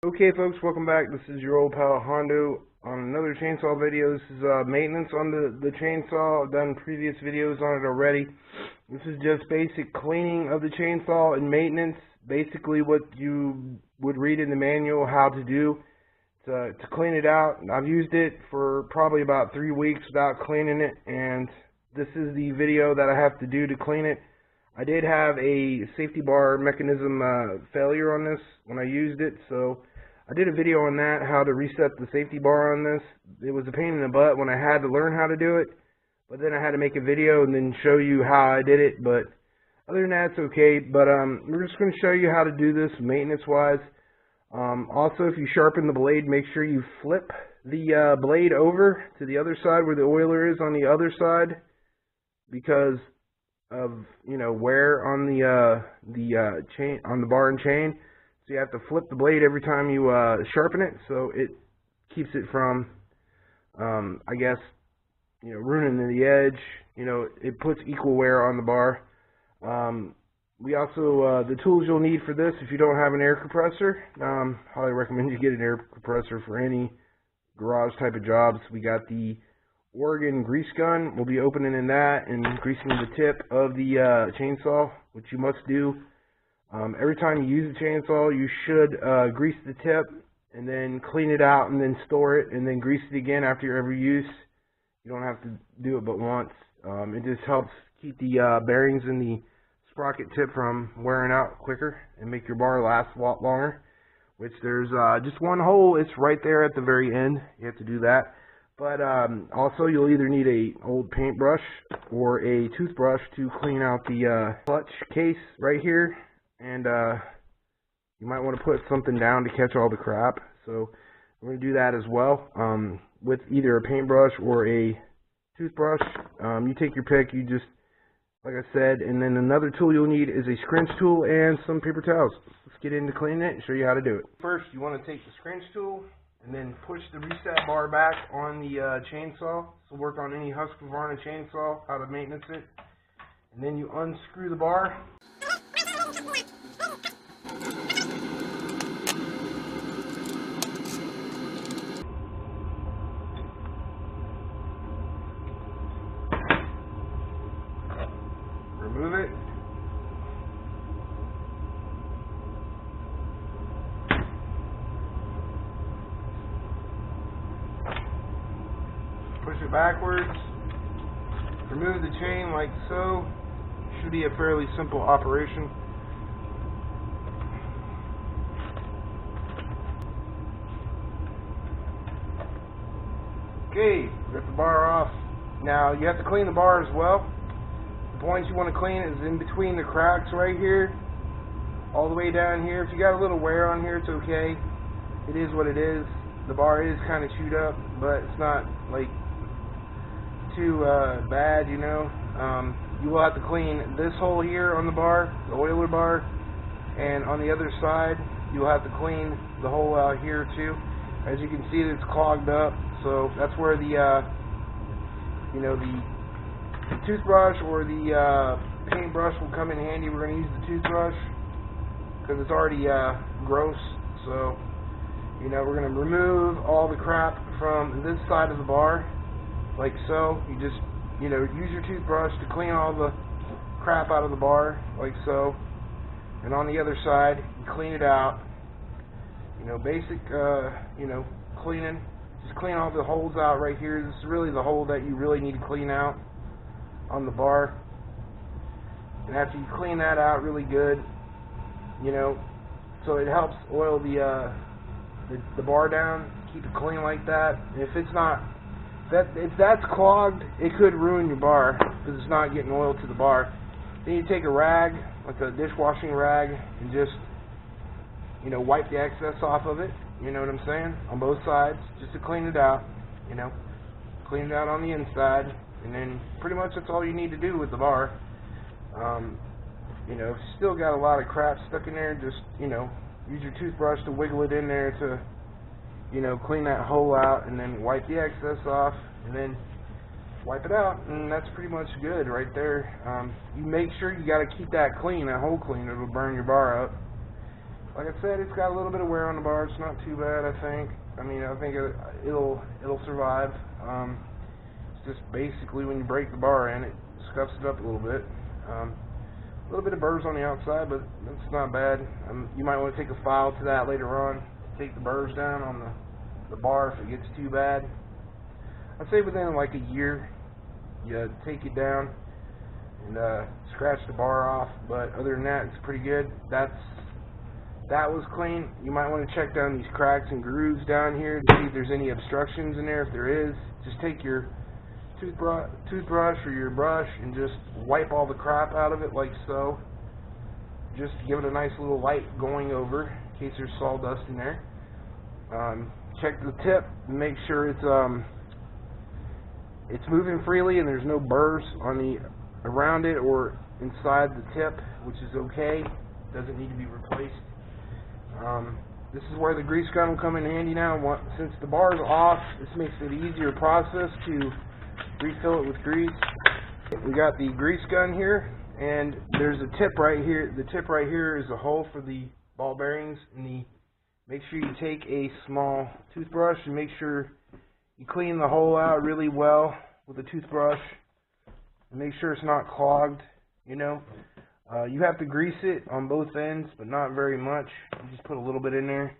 Okay folks, welcome back. This is your old pal Hondo on another chainsaw video. This is maintenance on the chainsaw. I've done previous videos on it already. This is just basic cleaning of the chainsaw and maintenance. Basically what you would read in the manual how to do to clean it out. I've used it for probably about 3 weeks without cleaning it, and this is the video that I have to do to clean it. I did have a safety bar mechanism failure on this when I used it, so I did a video on that, how to reset the safety bar on this. It was a pain in the butt when I had to learn how to do it, but then I had to make a video and then show you how I did it. But other than that, it's okay. But we're just going to show you how to do this maintenance-wise. Also, if you sharpen the blade, make sure you flip the blade over to the other side where the oiler is on the other side, because of wear on the chain, on the bar and chain. So you have to flip the blade every time you sharpen it, so it keeps it from I guess ruining the edge. It puts equal wear on the bar. We also the tools you'll need for this, if you don't have an air compressor, highly recommend you get an air compressor for any garage type of jobs. We got the Oregon grease gun. We'll be opening in that and greasing the tip of the chainsaw, which you must do. Every time you use the chainsaw, you should grease the tip and then clean it out and then store it and then grease it again after your every use. You don't have to do it but once. It just helps keep the bearings in the sprocket tip from wearing out quicker and make your bar last a lot longer. Which there's just one hole. It's right there at the very end. You have to do that. But also you'll either need a old paintbrush or a toothbrush to clean out the clutch case right here. And you might want to put something down to catch all the crap. So we're going to do that as well with either a paintbrush or a toothbrush. You take your pick, you just, like I said. And then another tool you'll need is a scrunch tool and some paper towels. Let's get into cleaning it and show you how to do it. First, you want to take the scrunch tool and then push the reset bar back on the chainsaw. So work on any Husqvarna chainsaw, how to maintenance it. And then you unscrew the bar. Remove it. Push it backwards. Remove the chain like so. Should be a fairly simple operation. Okay, got the bar off. Now you have to clean the bar as well. The points you want to clean is in between the cracks right here, all the way down here. If you got a little wear on here, it's okay. It is what it is. The bar is kind of chewed up, but it's not like too bad, You will have to clean this hole here on the bar, the oiler bar, and on the other side you'll have to clean the hole out here too. As you can see, it's clogged up, so that's where the the toothbrush or the paintbrush will come in handy. We're going to use the toothbrush because it's already gross, so we're going to remove all the crap from this side of the bar like so. You just use your toothbrush to clean all the crap out of the bar, like so. And on the other side, you clean it out. Basic, cleaning. Just clean all the holes out right here. This is really the hole that you really need to clean out on the bar. And after you clean that out really good, so it helps oil the bar down, keep it clean like that. And if it's not, if that's clogged, it could ruin your bar because it's not getting oil to the bar. Then you take a rag, like a dishwashing rag, and just wipe the excess off of it. You know what I'm saying? On both sides, just to clean it out. Clean it out on the inside, and then pretty much that's all you need to do with the bar. If you still got a lot of crap stuck in there, just use your toothbrush to wiggle it in there to clean that hole out, and then wipe the excess off, and then wipe it out, and that's pretty much good right there. You make sure you got to keep that clean, that hole clean, or it'll burn your bar up. like I said, it's got a little bit of wear on the bar. It's not too bad, I think. I mean, I think it'll survive. It's just basically when you break the bar in, it scuffs it up a little bit. A little bit of burrs on the outside, but that's not bad. You might want to take a file to that later on. Take the burrs down on the bar if it gets too bad. I'd say within like a year, you take it down and scratch the bar off. But other than that, it's pretty good. That was clean. You might want to check down these cracks and grooves down here to see if there's any obstructions in there. If there is, just take your toothbrush or your brush and just wipe all the crap out of it like so. Just give it a nice little light going over in case there's sawdust in there. Check the tip and make sure it's moving freely and there's no burrs on around it or inside the tip, which is okay. Doesn't need to be replaced. This is where the grease gun will come in handy now. Since the bar is off, this makes it an easier process to refill it with grease. We got the grease gun here, and there's a tip right here. The tip right here is a hole for the ball bearings. Make sure you take a small toothbrush and make sure you clean the hole out really well with a toothbrush and make sure it's not clogged. You have to grease it on both ends, but not very much. You just put a little bit in there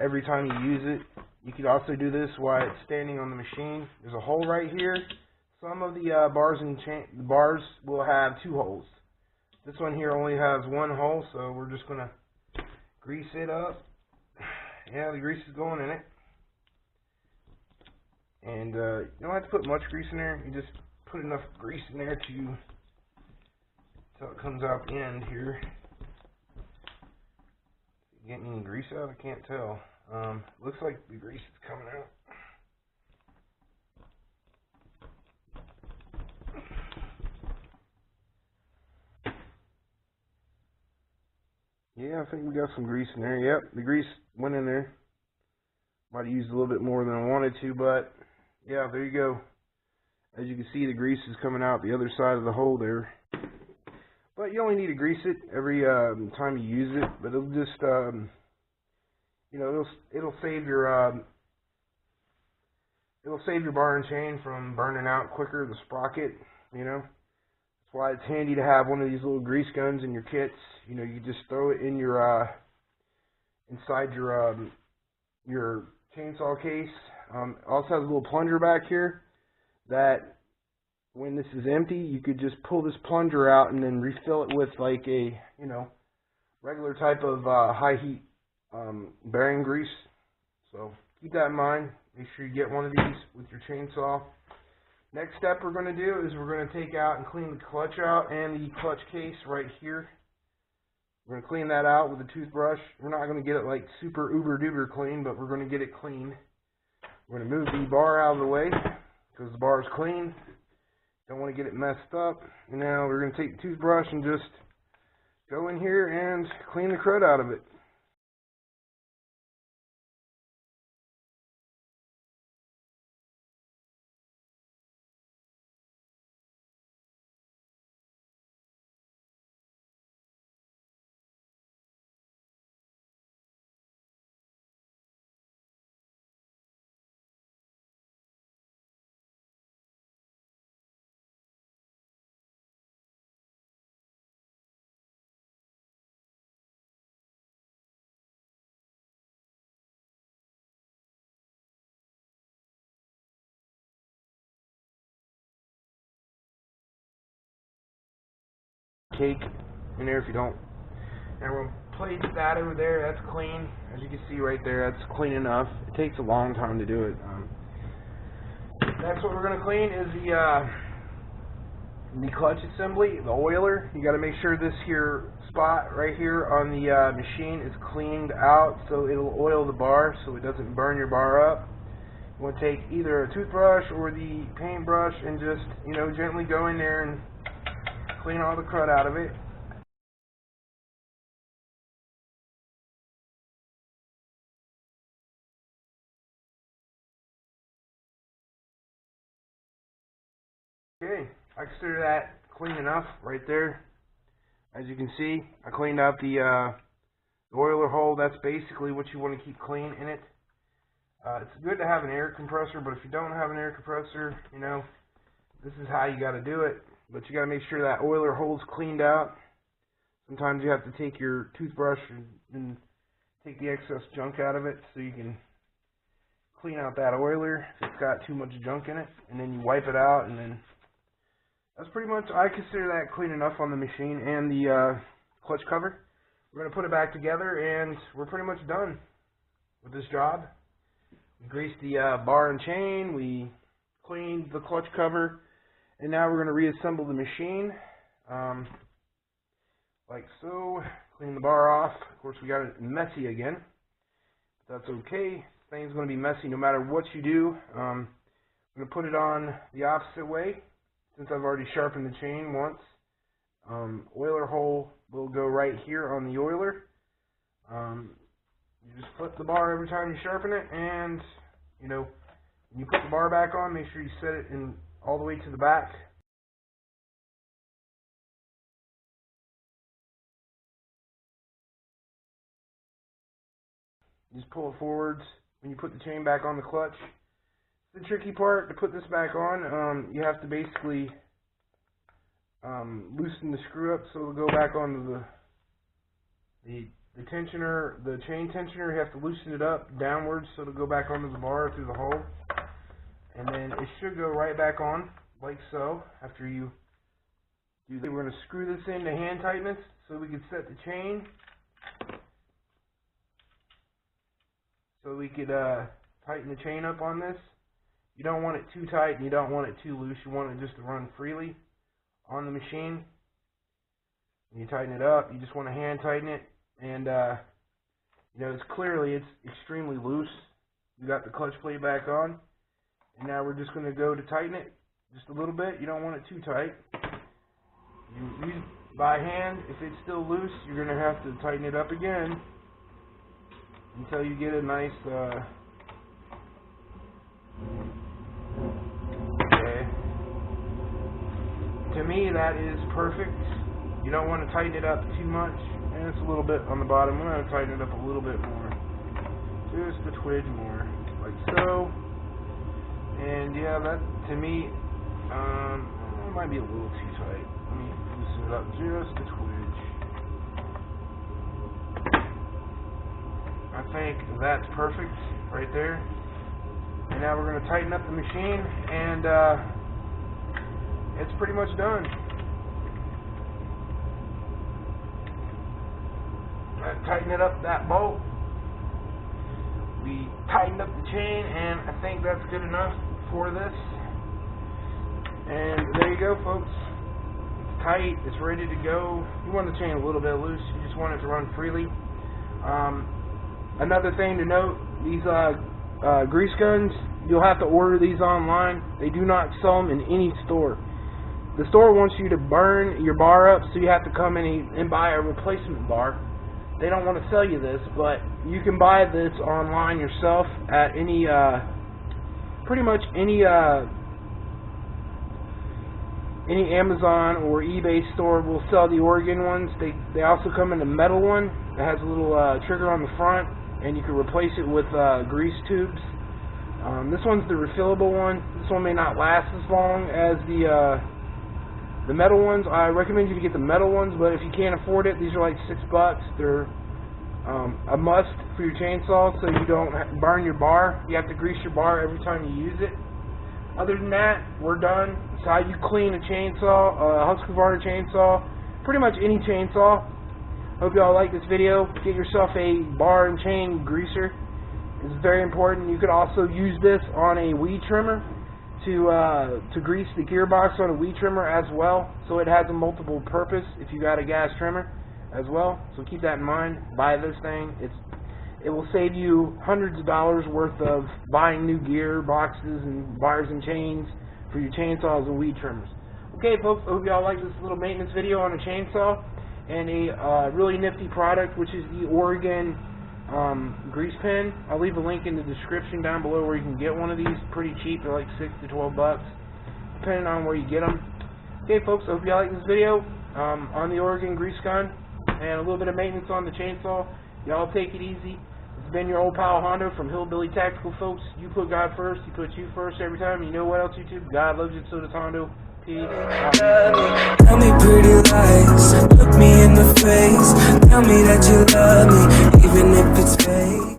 every time you use it. You could also do this while it's standing on the machine. There's a hole right here. Some of the bars will have two holes. This one here only has one hole, so we're just going to grease it up. Yeah, the grease is going in it. And you don't have to put much grease in there. You just put enough grease in there till it comes out the end here. Getting any grease out? I can't tell. Looks like the grease is coming out. Yeah, I think we got some grease in there. Yep, the grease went in there. Might have used a little bit more than I wanted to, but yeah, there you go. As you can see, the grease is coming out the other side of the hole there. But you only need to grease it every time you use it. But it'll just, it'll save your bar and chain from burning out quicker. The sprocket, That's why it's handy to have one of these little grease guns in your kits. You just throw it in your inside your chainsaw case. Also has a little plunger back here that when this is empty, you could just pull this plunger out and then refill it with like a, regular type of high heat bearing grease. So keep that in mind. Make sure you get one of these with your chainsaw. Next step we're going to do is we're going to take out and clean the clutch out and the clutch case right here. We're going to clean that out with a toothbrush. We're not going to get it like super uber duper clean, but we're going to get it clean. We're going to move the bar out of the way because the bar is clean. Don't want to get it messed up. Now we're going to take the toothbrush and just go in here and clean the crud out of it. Cake in there if you don't. And we'll place that over there. That's clean. As you can see right there, that's clean enough. It takes a long time to do it. Next, what we're going to clean is the clutch assembly, the oiler. You got to make sure this here spot right here on the machine is cleaned out so it'll oil the bar so it doesn't burn your bar up. You want to take either a toothbrush or the paintbrush and just, gently go in there and clean all the crud out of it. Okay, I consider that clean enough right there. As you can see, I cleaned out the The oiler hole, that's basically what you want to keep clean in it. It's good to have an air compressor, but if you don't have an air compressor, you know, this is how you got to do it. But you got to make sure that oiler hole's cleaned out. Sometimes you have to take your toothbrush and take the excess junk out of it so you can clean out that oiler if it's got too much junk in it, and then you wipe it out, and then that's pretty much, I consider that clean enough on the machine and the clutch cover. We're going to put it back together, and we're pretty much done with this job. We greased the bar and chain, we cleaned the clutch cover, and now we're going to reassemble the machine. Like so. Clean the bar off. Of course, we got it messy again. But that's okay. This thing's going to be messy no matter what you do. I'm going to put it on the opposite way since I've already sharpened the chain once. Oiler hole will go right here on the oiler. You just flip the bar every time you sharpen it, and you know, when you put the bar back on, make sure you set it in all the way to the back. You just pull it forwards when you put the chain back on the clutch. The tricky part to put this back on, you have to basically loosen the screw up so it'll go back onto the tensioner, the chain tensioner. You have to loosen it up downwards so it'll go back onto the bar through the hole, and then it should go right back on like so. After you do that, we're going to screw this into hand tightness so we can set the chain. So we could tighten the chain up on this. You don't want it too tight and you don't want it too loose. You want it just to run freely on the machine. When you tighten it up, you just want to hand tighten it. And you know, it's extremely loose. We got the clutch plate back on, and now we're just going to go to tighten it just a little bit. You don't want it too tight. You use it by hand. If it's still loose, you're going to have to tighten it up again until you get a nice okay. To me, that is perfect. You don't want to tighten it up too much, and it's a little bit on the bottom. I'm going to tighten it up a little bit more, just a twidge more, like so. And yeah, that to me it might be a little too tight. Let me loosen it up just a twidge. I think that's perfect right there. And now we're going to tighten up the machine, and it's pretty much done. Tighten it up, that bolt. We tightened up the chain, and I think that's good enough for this. And there you go, folks. It's tight. It's ready to go. You want the chain a little bit loose. You just want it to run freely. Another thing to note, these grease guns, you'll have to order these online. They do not sell them in any store. The store wants you to burn your bar up, so you have to come in and buy a replacement bar. They don't want to sell you this, but you can buy this online yourself at any, pretty much any Amazon or eBay store will sell the Oregon ones. They also come in a metal one that has a little trigger on the front, and you can replace it with grease tubes. This one's the refillable one. This one may not last as long as the metal ones. I recommend you to get the metal ones, but if you can't afford it, these are like $6. They're a must for your chainsaw, so you don't burn your bar. You have to grease your bar every time you use it. Other than that, we're done. It's how you clean a chainsaw, a Husqvarna chainsaw, pretty much any chainsaw. Hope y'all like this video. Get yourself a bar and chain greaser. It's very important. You could also use this on a weed trimmer to grease the gearbox on a weed trimmer as well. So it has a multiple purpose if you got a gas trimmer as well. So keep that in mind. Buy this thing. It will save you hundreds of dollars worth of buying new gear boxes and bars and chains for your chainsaws and weed trimmers. Okay, folks, I hope y'all like this little maintenance video on a chainsaw and a really nifty product, which is the Oregon grease pen. I'll leave a link in the description down below where you can get one of these. Pretty cheap. They're like $6 to $12, depending on where you get them. Okay, folks, I hope y'all like this video on the Oregon grease gun and a little bit of maintenance on the chainsaw. Y'all take it easy. It's been your old pal Hondo from Hillbilly Tactical, folks. You put God first. He puts you first every time. You know what else, YouTube? God loves you, so does Hondo. Peace. Tell me pretty lies, look me in the face. Tell me that you love me, even if it's fake.